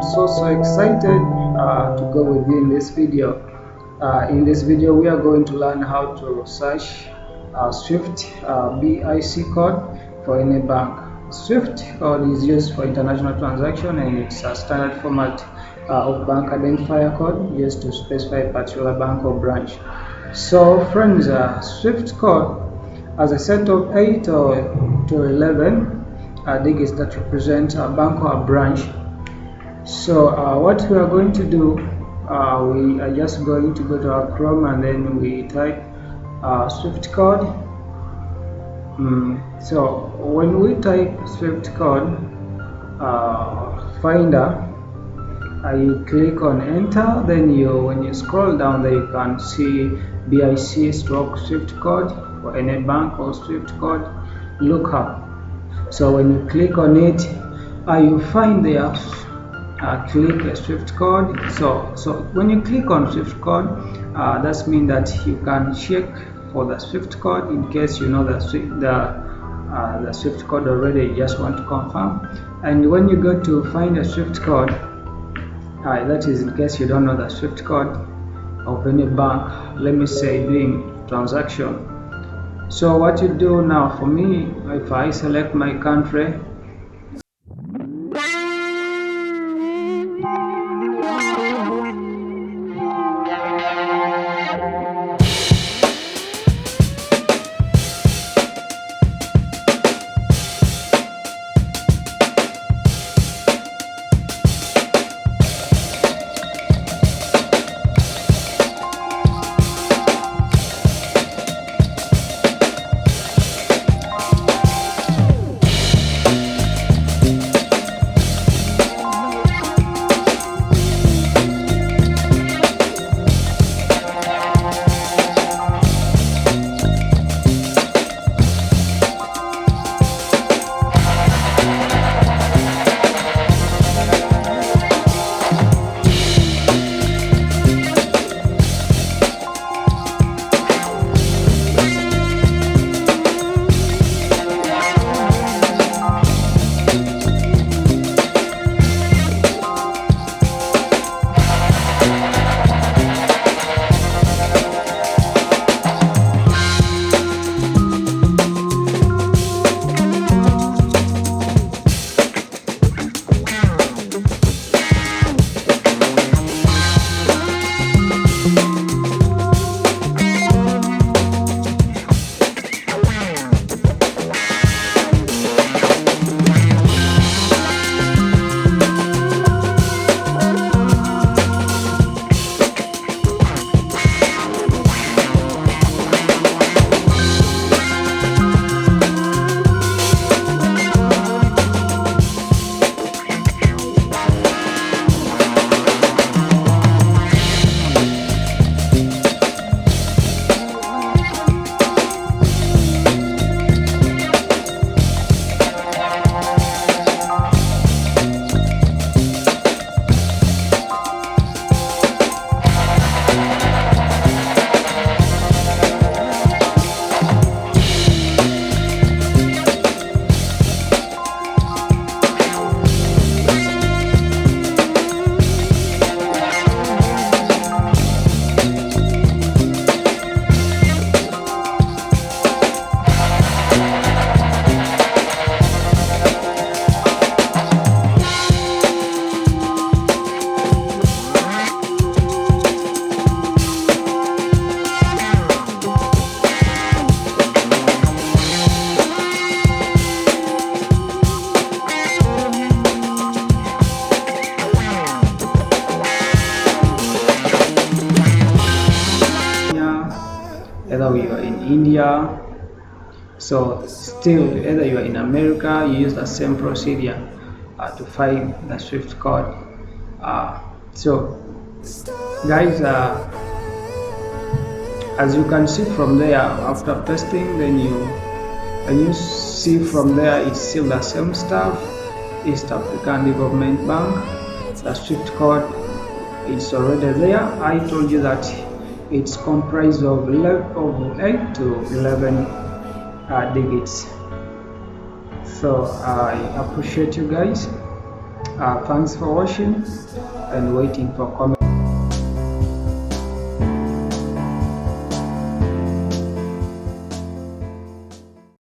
I'm so excited to go with you in this video. In this video we are going to learn how to search Swift BIC code for any bank. Swift code is used for international transaction, and it's a standard format of bank identifier code used to specify a particular bank or branch. So friends, Swift code has a set of 8 to 11 digits that represent a bank or a branch. So what we are going to do, we are just going to go to our Chrome and then we type Swift code. So when we type Swift code finder, you click on enter, then when you scroll down there you can see BIC stroke Swift code for any bank or Swift code lookup. So when you click on it, you find there click a Swift code. So when you click on Swift code, that means that you can check for the Swift code in case you know the Swift code already, you just want to confirm. And when you go to find a Swift code, that is in case you don't know the Swift code of any bank, let me say doing transaction. So what you do now, for me, if I select my country, either you are in India, so still either you are in America, you use the same procedure to find the Swift code. So guys, as you can see from there, after pasting, then you see from there it's still the same stuff. East African Development Bank, the Swift code, it's already there. I told you that it's comprised of 8 to 11 digits. So I appreciate you guys. Thanks for watching and waiting for comments.